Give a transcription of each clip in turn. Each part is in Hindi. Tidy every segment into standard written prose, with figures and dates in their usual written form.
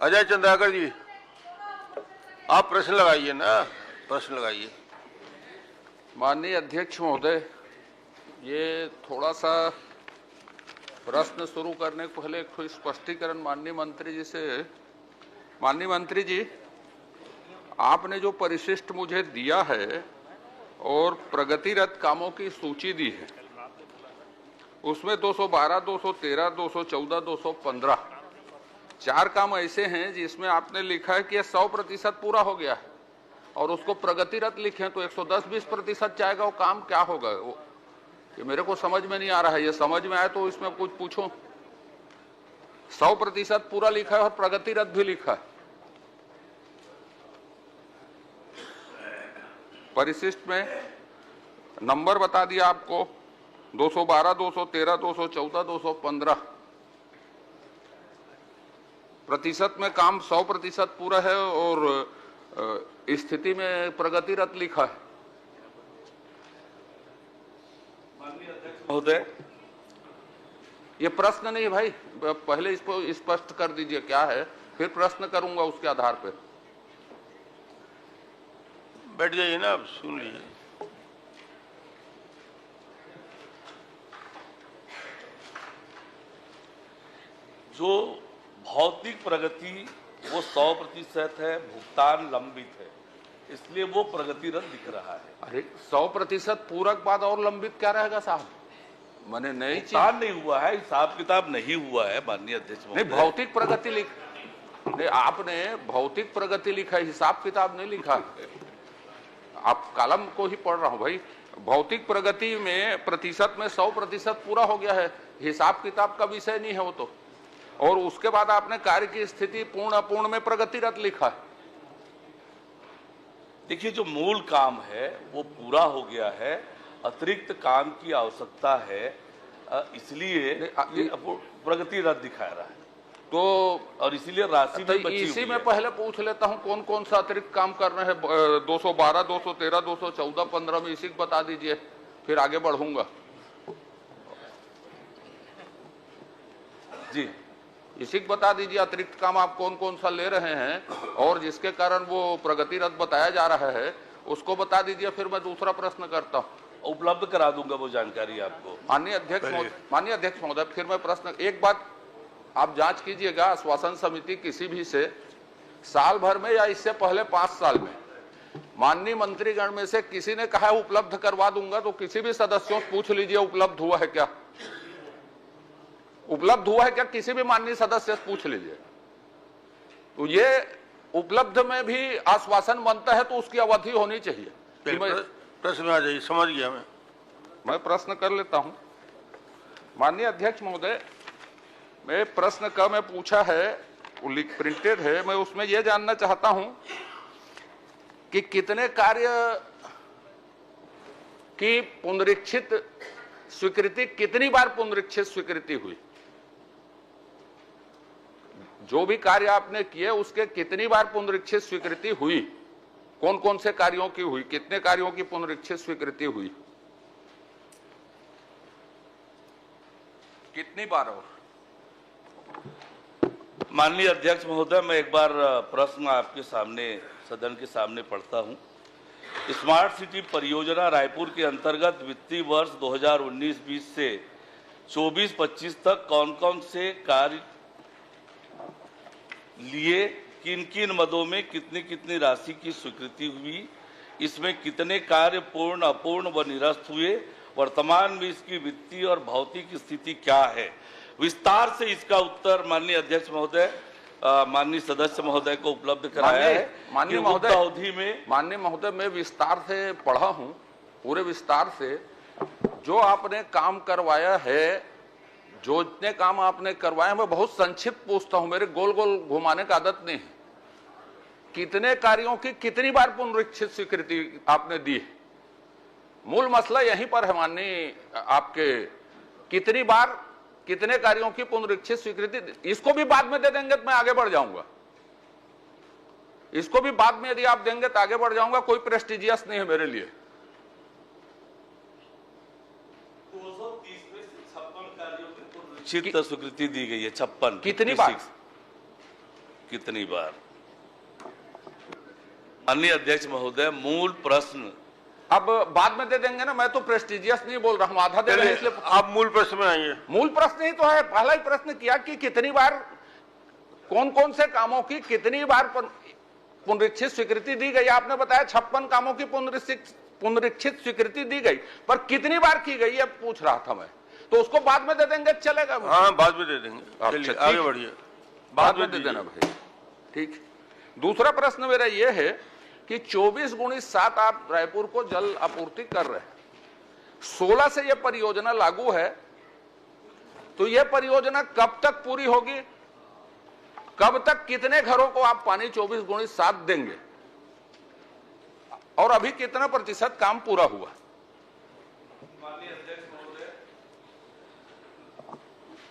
अजय चंद्राकर जी, आप प्रश्न लगाइए ना, प्रश्न लगाइए। माननीय अध्यक्ष महोदय, ये थोड़ा सा प्रश्न शुरू करने को पहले एक स्पष्टीकरण माननीय मंत्री जी से। माननीय मंत्री जी, आपने जो परिशिष्ट मुझे दिया है और प्रगतिरत कामों की सूची दी है, उसमें 212, 213, 214, 215 चार काम ऐसे हैं जिसमें आपने लिखा है कि यह 100% पूरा हो गया है, और उसको प्रगतिरत लिखे तो 110-20% जाएगा। वो काम क्या होगा? वो ये मेरे को समझ में नहीं आ रहा है। ये समझ में आए तो इसमें कुछ पूछो। 100% पूरा लिखा है और प्रगतिरत भी लिखा है। परिशिष्ट में नंबर बता दिया आपको, 212, 213, 214, 215 प्रतिशत में काम 100% पूरा है और स्थिति में प्रगतिरत लिखा है। माननीय अध्यक्ष महोदय, ये प्रश्न नहीं भाई, पहले इसको स्पष्ट कर दीजिए क्या है, फिर प्रश्न करूंगा उसके आधार पर। बैठ जाइए ना, आप सुन लीजिए। जो भौतिक प्रगति वो 100% है, भुगतान लंबित है, इसलिए वो प्रगतिरत दिख रहा है। अरे 100% पूरक बाद और लंबित क्या रहेगा साहब? मैंने नई चीज भुगतान नहीं हुआ है, हिसाब किताब नहीं हुआ है माननीय अध्यक्ष महोदय। नहीं, भौतिक प्रगति नहीं, आपने भौतिक प्रगति लिखा है, हिसाब किताब नहीं लिखा। आप कॉलम को ही पढ़ रहा हूं भाई। भौतिक प्रगति में प्रतिशत में 100% पूरा हो गया है, हिसाब किताब का विषय नहीं है वो तो। और उसके बाद आपने कार्य की स्थिति पूर्ण अपूर्ण में प्रगतिरत लिखा है। देखिए, जो मूल काम है वो पूरा हो गया है, अतिरिक्त काम की आवश्यकता है, इसलिए ये प्रगतिरत दिखा रहा है। तो और इसीलिए राशि भी बची इसी हुई में है। पहले पूछ लेता हूं कौन कौन सा अतिरिक्त काम कर रहे हैं। 212, 213, 214, 15 में इसी को बता दीजिए, फिर आगे बढ़ूंगा। जी, इसी को बता दीजिए अतिरिक्त काम आप कौन कौन सा ले रहे हैं, और जिसके कारण वो प्रगतिरत बताया जा रहा है उसको बता दीजिए, फिर मैं दूसरा प्रश्न करता हूं। उपलब्ध करा दूंगा वो जानकारी आपको। माननीय अध्यक्ष महोदय, फिर मैं प्रश्न, एक बात आप जांच कीजिएगा, आश्वासन समिति किसी भी से साल भर में या इससे पहले 5 साल में माननीय मंत्रीगण में से किसी ने कहा है उपलब्ध करवा दूंगा, तो किसी भी सदस्यों से पूछ लीजिए उपलब्ध हुआ है क्या? उपलब्ध हुआ है क्या? किसी भी माननीय सदस्य से पूछ लीजिए। तो ये उपलब्ध में भी आश्वासन बनता है तो उसकी अवधि होनी चाहिए। प्रश्न में आ जाइए, समझ गया मैं प्रश्न कर लेता हूं। माननीय अध्यक्ष महोदय, मैं प्रश्न का मैं पूछा है, वो प्रिंटेड है, मैं उसमें यह जानना चाहता हूं कि कितने कार्य की पुनरीक्षित स्वीकृति, कितनी बार पुनरीक्षित स्वीकृति हुई? जो भी कार्य आपने किए उसके कितनी बार पुनरीक्षित स्वीकृति हुई? कौन कौन से कार्यों की हुई? कितने कार्यों की पुनरीक्षित स्वीकृति हुई? कितनी बार? और माननीय अध्यक्ष महोदय, मैं एक बार प्रश्न आपके सामने, सदन के सामने पढ़ता हूं। स्मार्ट सिटी परियोजना रायपुर के अंतर्गत वित्तीय वर्ष 2019-20 से 24-25 तक कौन कौन से कार्य लिए, किन किन मदों में कितनी कितनी राशि की स्वीकृति हुई, इसमें कितने कार्य पूर्ण अपूर्ण व निरस्त हुए, वर्तमान में इसकी वित्तीय और भौतिक स्थिति क्या है? विस्तार से इसका उत्तर माननीय अध्यक्ष महोदय, माननीय सदस्य महोदय को उपलब्ध कराया है। माननीय महोदय, अवधि में माननीय महोदय, मैं विस्तार से पढ़ा हूं, पूरे विस्तार से। जो आपने काम करवाया है, जो इतने काम आपने करवाए, मैं बहुत संक्षिप्त पूछता हूं, मेरे गोल गोल घुमाने का आदत नहीं है। कितने कार्यों की कितनी बार पुनरीक्षित स्वीकृति आपने दी? मूल मसला यहीं पर है माननीय, आपके कितनी बार कितने कार्यों की पुनरीक्षित स्वीकृति? इसको भी बाद में दे देंगे तो मैं आगे बढ़ जाऊंगा। इसको भी बाद में यदि आप देंगे तो आगे बढ़ जाऊंगा, कोई प्रेस्टिजियस नहीं है मेरे लिए। 230 में से 56 कार्यों की पुनरीक्षित स्वीकृति दी गई है। 56 कितनी बार? कितनी बार? माननीय अध्यक्ष महोदय, मूल प्रश्न अब बाद में दे देंगे ना, मैं तो प्रेस्टिजियस नहीं बोल रहा हूं, आधा दे रहे हैं इसलिए। आप मूल प्रश्न में आइए। मूल प्रश्न ही तो है, पहला ही प्रश्न किया कि कितनी बार, कौन कौन से कामों की कितनी बार पुनरीक्षित स्वीकृति दी गई। आपने बताया 56 कामों की पुनरीक्षित स्वीकृति दी गई, पर कितनी बार की गई है पूछ रहा था मैं, तो उसको बाद में दे देंगे, चलेगा? हाँ, बाद में दे देंगे। अच्छा, चलिए, ठीक। आगे बढ़िए। बाद में दे देना भाई, ठीक। दूसरा प्रश्न मेरा यह है कि 24x7 आप रायपुर को जल आपूर्ति कर रहे हैं, 16 से यह परियोजना लागू है, तो यह परियोजना कब तक पूरी होगी? कब तक कितने घरों को आप पानी 24x7 देंगे? और अभी कितना प्रतिशत काम पूरा हुआ?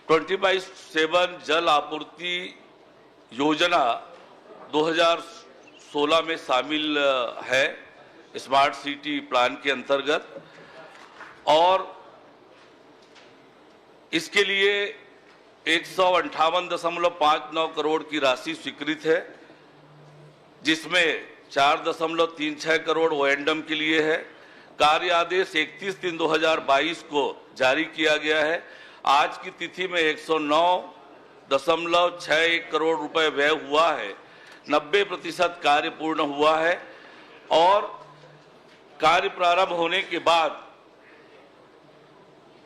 24/7 जल आपूर्ति योजना 2016 में शामिल है स्मार्ट सिटी प्लान के अंतर्गत, और इसके लिए 158.59 करोड़ की राशि स्वीकृत है, जिसमें 4.36 करोड़ ओएंडम के लिए है। कार्य आदेश 31/3/2022 को जारी किया गया है। आज की तिथि में 109.61 करोड़ रुपए व्यय हुआ है, 90% कार्य पूर्ण हुआ है, और कार्य प्रारंभ होने के बाद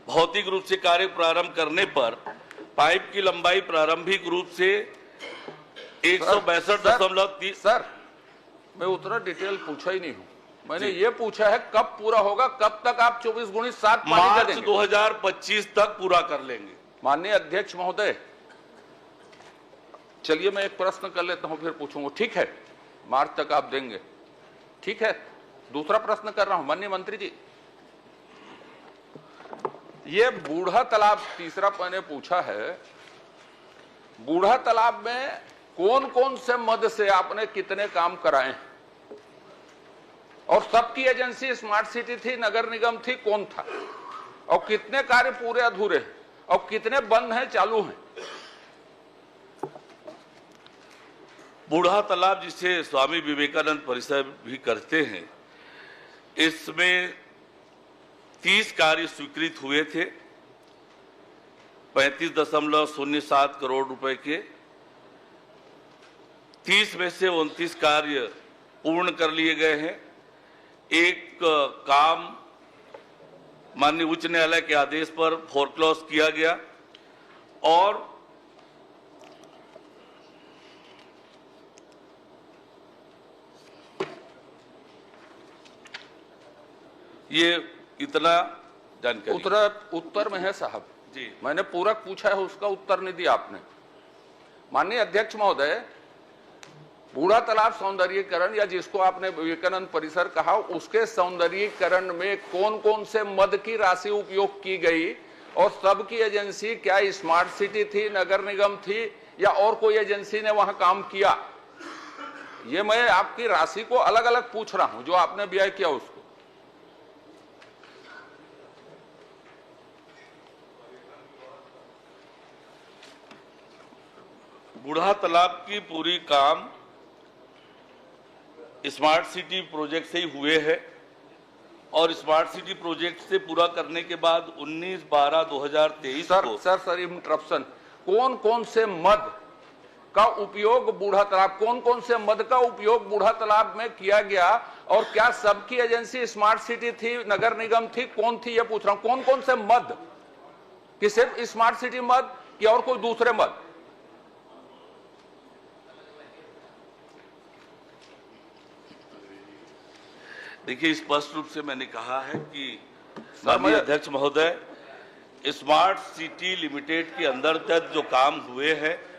भौतिक रूप से कार्य प्रारंभ करने पर पाइप की लंबाई प्रारंभिक रूप से 162.30। सर, मैं उतना डिटेल पूछा ही नहीं हूं, मैंने ये पूछा है कब पूरा होगा, कब तक आप 24x7 मार्च 2025 तक पूरा कर लेंगे। माननीय अध्यक्ष महोदय, चलिए मैं एक प्रश्न कर लेता हूं, फिर पूछूंगा। ठीक है, मार्च तक आप देंगे, ठीक है। दूसरा प्रश्न कर रहा हूं माननीय मंत्री जी, ये बूढ़ा तालाब, तीसरा मैंने पूछा है, बूढ़ा तालाब में कौन कौन से मद से आपने कितने काम कराए, और सबकी एजेंसी स्मार्ट सिटी थी, नगर निगम थी, कौन था, और कितने कार्य पूरे अधूरे हैं, और कितने बंद हैं, चालू हैं? बूढ़ा तालाब, जिसे स्वामी विवेकानंद परिसर भी करते हैं, इसमें 30 कार्य स्वीकृत हुए थे 35.07 करोड़ रुपए के। 30 में से 29 कार्य पूर्ण कर लिए गए हैं। एक काम माननीय उच्च न्यायालय के आदेश पर फोरक्लोज किया गया, और ये इतना जानकारी उत्तर में है साहब जी। मैंने पूरक पूछा है, उसका उत्तर नहीं दिया आपने। माननीय अध्यक्ष महोदय, बूढ़ा तालाब सौंदर्यीकरण, या जिसको आपने विवेकानंद परिसर कहा, उसके सौंदर्यीकरण में कौन कौन से मद की राशि उपयोग की गई, और सबकी एजेंसी क्या स्मार्ट सिटी थी, नगर निगम थी, या और कोई एजेंसी ने वहां काम किया? ये मैं आपकी राशि को अलग अलग पूछ रहा हूं, जो आपने व्यय किया उसको। बूढ़ा तालाब की पूरी काम स्मार्ट सिटी प्रोजेक्ट से ही हुए हैं, और स्मार्ट सिटी प्रोजेक्ट से पूरा करने के बाद 19/12/2023 को सर इंटरप्शन, कौन कौन से मद का उपयोग बूढ़ा तालाब, कौन कौन से मद का उपयोग बूढ़ा तालाब में किया गया, और क्या सबकी एजेंसी स्मार्ट सिटी थी, नगर निगम थी, कौन थी, ये पूछ रहा हूं। कौन कौन से मद, कि सिर्फ स्मार्ट सिटी मद, कि और कोई दूसरे मद? देखिए, स्पष्ट रूप से मैंने कहा है कि माननीय अध्यक्ष महोदय, स्मार्ट सिटी लिमिटेड के अंतर्गत जो काम हुए हैं,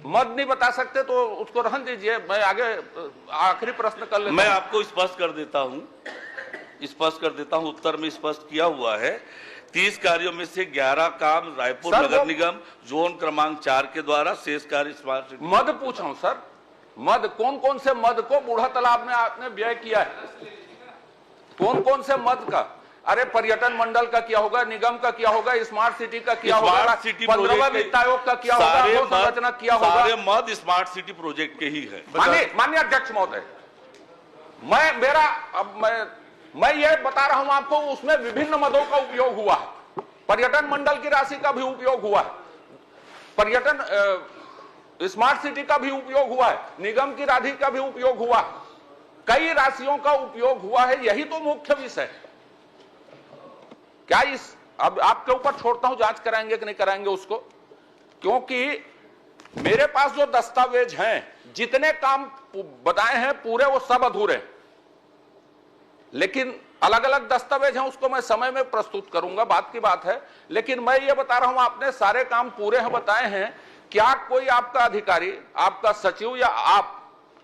मद नहीं बता सकते तो उसको रहने दीजिए, मैं आगे आखिरी प्रश्न कर लेता हूं। मैं आपको स्पष्ट कर देता हूं, उत्तर में स्पष्ट किया हुआ है। 30 कार्यों में से 11 काम रायपुर नगर निगम जोन क्रमांक 4 के द्वारा, शेष कार्य स्मार्ट सिटी। मद पूछ रहा हूं सर, मद कौन कौन से मद को बूढ़ा तालाब में आपने व्यय किया है? कौन कौन से मद का? अरे पर्यटन मंडल का क्या होगा, निगम का क्या होगा, स्मार्ट सिटी का क्या होगा, स्मार्ट सिटी 15वां वित्त आयोग का क्या होगा, संरचना क्या होगा। सारे मद स्मार्ट सिटी प्रोजेक्ट के ही है। माननीय अध्यक्ष महोदय, मैं ये बता रहा हूं आपको, उसमें विभिन्न मदों का उपयोग हुआ है, पर्यटन मंडल की राशि का भी उपयोग हुआ है, पर्यटन स्मार्ट सिटी का भी उपयोग हुआ है, निगम की राशि का भी उपयोग हुआ है, कई राशियों का उपयोग हुआ है। यही तो मुख्य विषय है। क्या अब आपके ऊपर छोड़ता हूं, जांच कराएंगे कि नहीं कराएंगे उसको, क्योंकि मेरे पास जो दस्तावेज हैं, जितने काम बताए हैं पूरे, वो सब अधूरे, लेकिन अलग अलग दस्तावेज हैं, उसको मैं समय में प्रस्तुत करूंगा, बात की बात है। लेकिन मैं ये बता रहा हूं, आपने सारे काम पूरे हैं बताए हैं, क्या कोई आपका अधिकारी, आपका सचिव या आप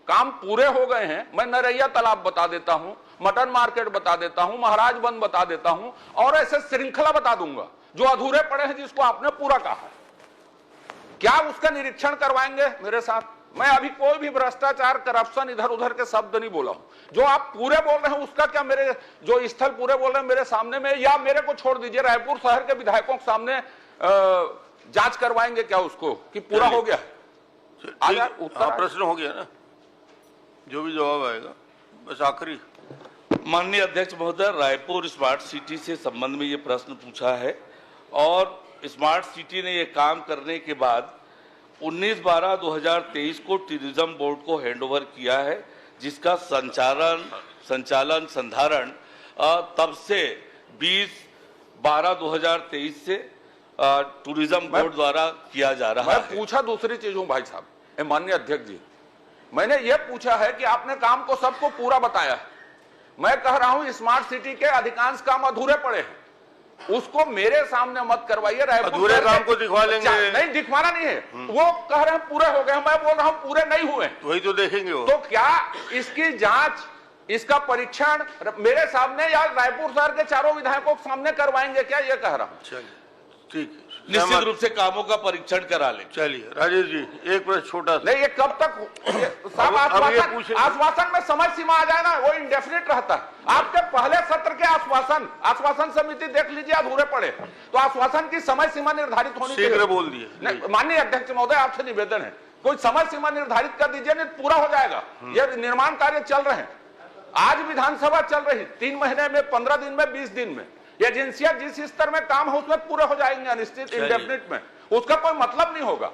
काम पूरे हो गए हैं? मैं नरैया तालाब बता देता हूं, मटन मार्केट बता देता हूं, महाराजबंद बता देता हूं, और ऐसे श्रृंखला बता दूंगा जो अधूरे पड़े हैं, जिसको आपने पूरा कहा है। क्या उसका निरीक्षण करवाएंगे मेरे साथ? मैं अभी कोई भी भ्रष्टाचार, करप्शन, इधर उधर के शब्द नहीं बोला हूं। जो आप पूरे बोल रहे हैं उसका क्या, मेरे जो स्थल पूरे बोल रहे हैं मेरे सामने में, या मेरे को छोड़ दीजिए, रायपुर शहर के विधायकों के सामने जांच करवाएंगे क्या उसको कि पूरा हो गया? उत्तर प्रश्न हो गया ना, जो भी जवाब आएगा। बस आखिरी माननीय अध्यक्ष महोदय, रायपुर स्मार्ट सिटी से संबंध में ये प्रश्न पूछा है, और स्मार्ट सिटी ने ये काम करने के बाद 19/12/2023 को टूरिज्म बोर्ड को हैंडओवर किया है, जिसका संचालन संधारण तब से 20/12/2023 से टूरिज्म बोर्ड द्वारा किया जा रहा है। मैं पूछा दूसरी चीज हूं भाई साहब, माननीय अध्यक्ष जी, मैंने यह पूछा है कि आपने काम को सबको पूरा बताया है। मैं कह रहा हूं स्मार्ट सिटी के अधिकांश काम अधूरे पड़े हैं, उसको मेरे सामने मत करवाइए। अधूरे काम को दिखवा लेंगे। नहीं, दिखवाना नहीं है, वो कह रहे हैं पूरे हो गए, मैं बोल रहा हूं पूरे नहीं हुए, वही तो देखेंगे वो। तो क्या इसकी जांच, इसका परीक्षण मेरे सामने या रायपुर शहर के चारों विधायकों के सामने करवाएंगे क्या? ये कह रहा हूं। चलिए ठीक है, निश्चित रूप से कामों का परीक्षण करा ले। चलिए राजेश जी, एक प्रश्न छोटा सा। नहीं, ये कब तक साहब आश्वासन में समय सीमा आ जाए ना, वो इंडेफिनिट रहता है। आपके पहले सत्र के आश्वासन समिति देख लीजिए, अधूरे पड़े, तो आश्वासन की समय सीमा निर्धारित होनी चाहिए। शीघ्र बोल दिए। माननीय अध्यक्ष महोदय, आपसे निवेदन है, कोई समय सीमा निर्धारित कर दीजिए, नहीं पूरा हो जाएगा। ये निर्माण कार्य चल रहे हैं, आज विधानसभा चल रही, 3 महीने में, 15 दिन में, 20 दिन में एजेंसियां जिस स्तर में काम है उसमें पूरे हो जाएंगे, अनिश्चित इंडेफिनिट में, उसका कोई मतलब नहीं होगा।